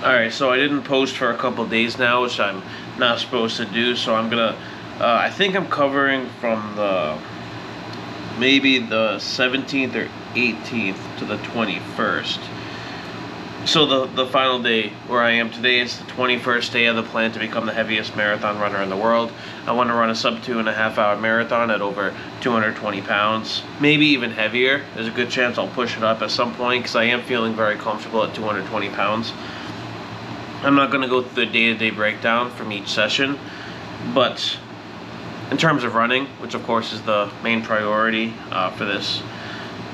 Alright, so I didn't post for a couple days now, which I'm not supposed to do, so I'm gonna, I think I'm covering from maybe the 17th or 18th to the 21st. So the final day where I am today is the 21st day of the plan to become the heaviest marathon runner in the world. I want to run a sub 2.5 hour marathon at over 220 pounds, maybe even heavier. There's a good chance I'll push it up at some point because I am feeling very comfortable at 220 pounds. I'm not going to go through the day-to-day breakdown from each session, but in terms of running, which of course is the main priority for this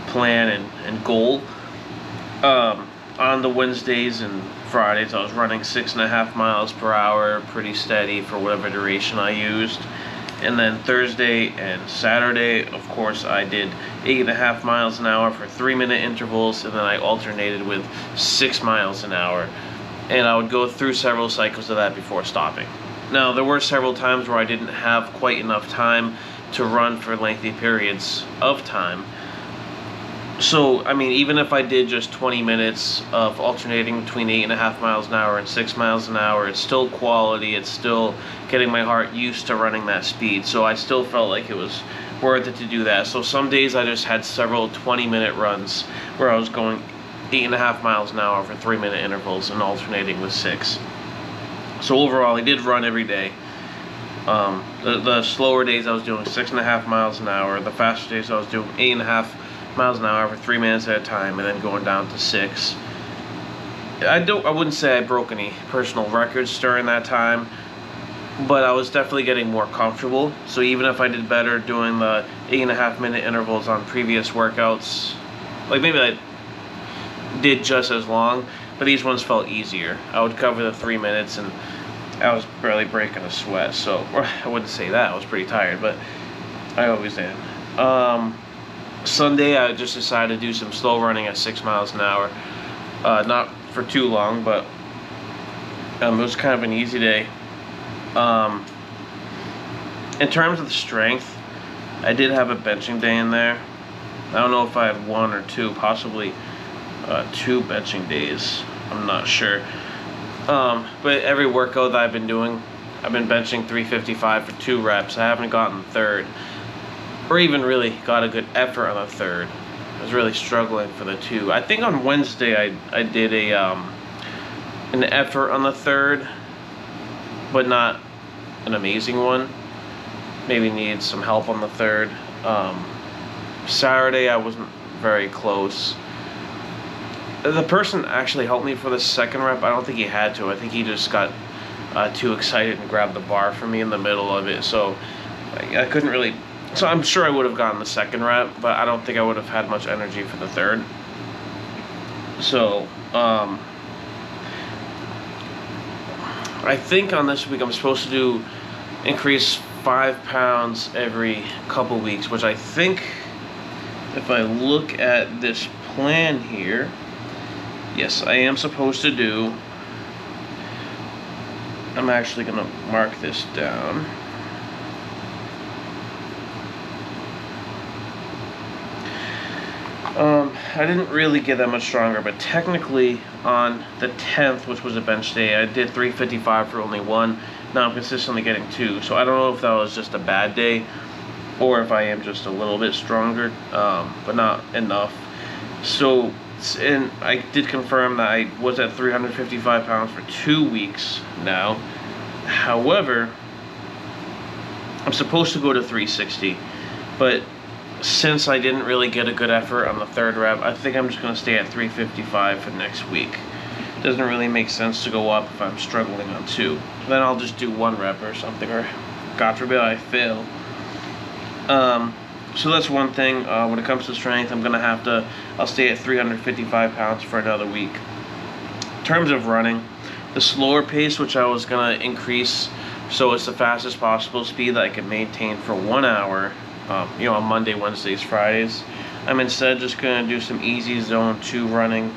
plan and goal, on the Wednesdays and Fridays I was running 6.5 miles per hour, pretty steady for whatever duration I used. And then Thursday and Saturday, of course, I did 8.5 miles an hour for 3-minute intervals, and then I alternated with 6 miles an hour. And I would go through several cycles of that before stopping. Now, there were several times where I didn't have quite enough time to run for lengthy periods of time. So, I mean, even if I did just 20 minutes of alternating between 8.5 miles an hour and 6 miles an hour, it's still quality, it's still getting my heart used to running that speed. So I still felt like it was worth it to do that. So some days I just had several 20-minute runs where I was going 8.5 miles an hour for 3-minute intervals and alternating with 6. So overall, I did run every day. The slower days I was doing 6.5 miles an hour. The faster days I was doing 8.5 miles an hour for 3 minutes at a time, and then going down to 6. I wouldn't say I broke any personal records during that time, but I was definitely getting more comfortable. So even if I did better doing the 8.5-minute intervals on previous workouts, like maybe I did just as long, but these ones felt easier. I would cover the 3 minutes and I was barely breaking a sweat. So, or I wouldn't say that, I was pretty tired, but I always am. Sunday I just decided to do some slow running at 6 miles an hour. Not for too long, but it was kind of an easy day. In terms of the strength, I did have a benching day in there. I don't know if I had 1 or 2, possibly 2 benching days. I'm not sure. But every workout that I've been doing, I've been benching 355 for 2 reps. I haven't gotten third, or even really got a good effort on the third. I was really struggling for the 2. I think on Wednesday I did an effort on the third, but not an amazing one. Maybe needed some help on the third. Saturday I wasn't very close. The person actually helped me for the second rep. I don't think he had to. I think he just got too excited and grabbed the bar for me in the middle of it. So I couldn't really. So I'm sure I would have gotten the second rep, but I don't think I would have had much energy for the third. So I think on this week I'm supposed to do increase 5 pounds every couple weeks, which I think if I look at this plan here, yes, I am supposed to do. I'm actually going to mark this down. I didn't really get that much stronger, but technically on the 10th, which was a bench day, I did 355 for only 1. Now I'm consistently getting 2. So I don't know if that was just a bad day or if I am just a little bit stronger, but not enough. So, and I did confirm that I was at 355 pounds for 2 weeks now. However, I'm supposed to go to 360, but since I didn't really get a good effort on the third rep, I think I'm just going to stay at 355 for next week. Doesn't really make sense to go up if I'm struggling on 2. Then I'll just do 1 rep or something, or God forbid I fail. So that's one thing. When it comes to strength, I'll stay at 355 pounds for another week. In terms of running, the slower pace, which I was going to increase so it's the fastest possible speed that I can maintain for 1 hour, on Monday, Wednesdays, Fridays, I'm instead just going to do some easy zone 2 running.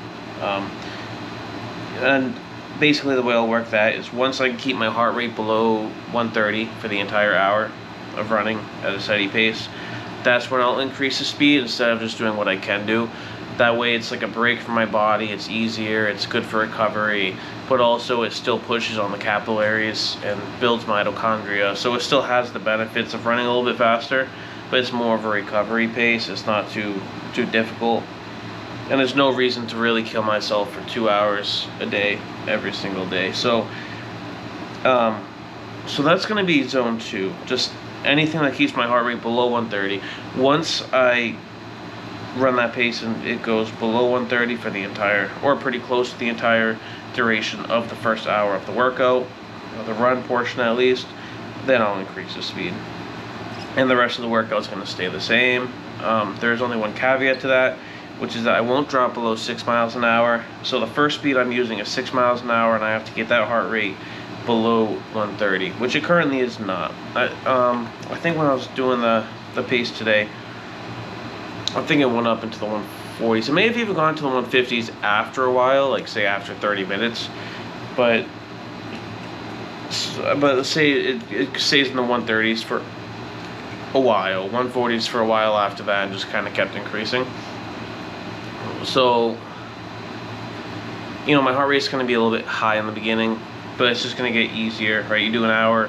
And basically the way I'll work that is once I can keep my heart rate below 130 for the entire hour of running at a steady pace, that's when I'll increase the speed instead of just doing what I can do. That way it's like a break for my body, it's easier, it's good for recovery, but also it still pushes on the capillaries and builds mitochondria, so it still has the benefits of running a little bit faster, but it's more of a recovery pace. It's not too difficult, and there's no reason to really kill myself for 2 hours a day every single day. So so that's going to be zone 2, just anything that keeps my heart rate below 130. Once I run that pace and it goes below 130 for the entire, or pretty close to the entire duration of the first hour of the workout, or the run portion at least, then I'll increase the speed. And the rest of the workout is going to stay the same. There's only one caveat to that, which is that I won't drop below 6 miles an hour. So the first speed I'm using is 6 miles an hour, and I have to get that heart rate below 130, which it currently is not. I think when I was doing the pace today, I think it went up into the 140s. It may have even gone to the 150s after a while, like say after 30 minutes. But let's say it stays in the 130s for a while, 140s for a while after that, and just kind of kept increasing. So, you know, my heart rate's going to be a little bit high in the beginning, but it's just going to get easier, right? You do an hour,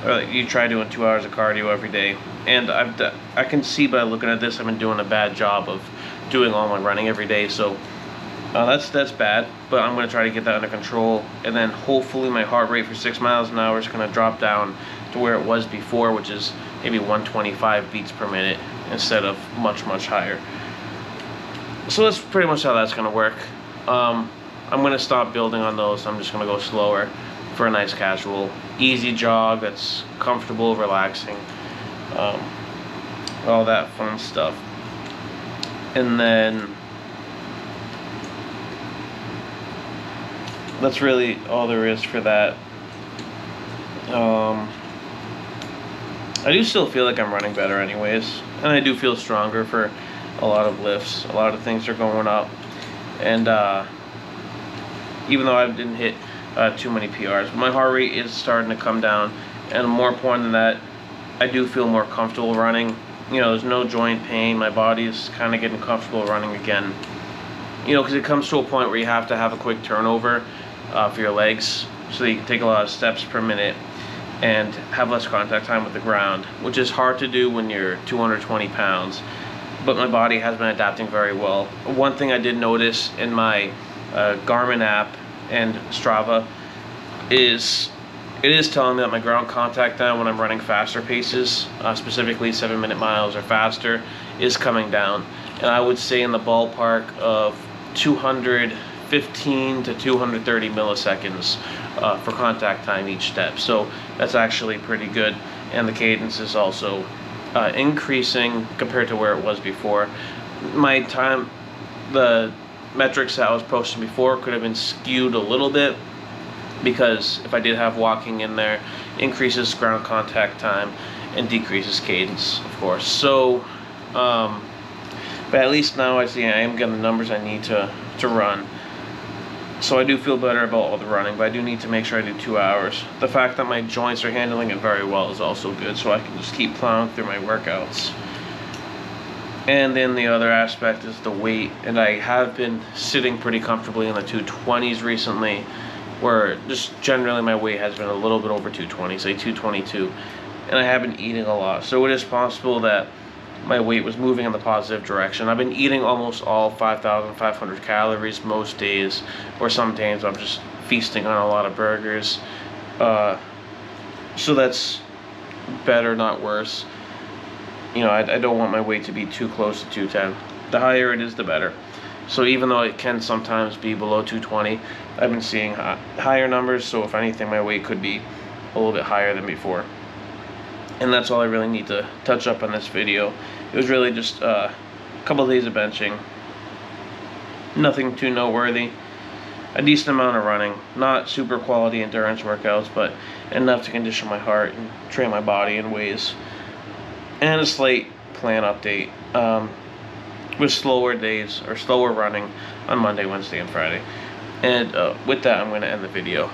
or you try doing 2 hours of cardio every day. And I can see by looking at this, I've been doing a bad job of doing all my running every day. So that's bad, but I'm going to try to get that under control. And then hopefully my heart rate for 6 miles an hour is going to drop down to where it was before, which is maybe 125 beats per minute instead of much higher. So that's pretty much how that's going to work. I'm going to stop building on those. I'm just going to go slower for a nice casual, easy jog that's comfortable, relaxing, all that fun stuff. And then that's really all there is for that. I do still feel like I'm running better anyways, and I do feel stronger for a lot of lifts. A lot of things are going up, and even though I didn't hit too many PRs, my heart rate is starting to come down, and more important than that, I do feel more comfortable running. You know, there's no joint pain. My body is kind of getting comfortable running again. You know, because it comes to a point where you have to have a quick turnover for your legs, so that you can take a lot of steps per minute and have less contact time with the ground, which is hard to do when you're 220 pounds. But my body has been adapting very well. One thing I did notice in my Garmin app and Strava is it is telling me that my ground contact time when I'm running faster paces, specifically 7-minute miles or faster, is coming down. And I would say in the ballpark of 215 to 230 milliseconds for contact time each step. So that's actually pretty good. And the cadence is also increasing compared to where it was before. My time, the metrics that I was posting before could have been skewed a little bit, because if I did have walking in there, increases ground contact time and decreases cadence, of course. So, but at least now I see I am getting the numbers I need to run. So I do feel better about all the running, but I do need to make sure I do 2 hours. The fact that my joints are handling it very well is also good, so I can just keep plowing through my workouts. And then the other aspect is the weight, and I have been sitting pretty comfortably in the 220s recently, where just generally my weight has been a little bit over 220, say 222, and I have been eating a lot. So it is possible that my weight was moving in the positive direction. I've been eating almost all 5,500 calories most days, or some days I'm just feasting on a lot of burgers. So that's better, not worse. You know, I don't want my weight to be too close to 210. The higher it is, the better. So even though it can sometimes be below 220, I've been seeing higher numbers, so if anything, my weight could be a little bit higher than before. And that's all I really need to touch up on this video. It was really just a couple of days of benching. Nothing too noteworthy. A decent amount of running. Not super quality endurance workouts, but enough to condition my heart and train my body in ways. And a slight plan update with slower days or slower running on Monday, Wednesday, and Friday. And with that, I'm going to end the video.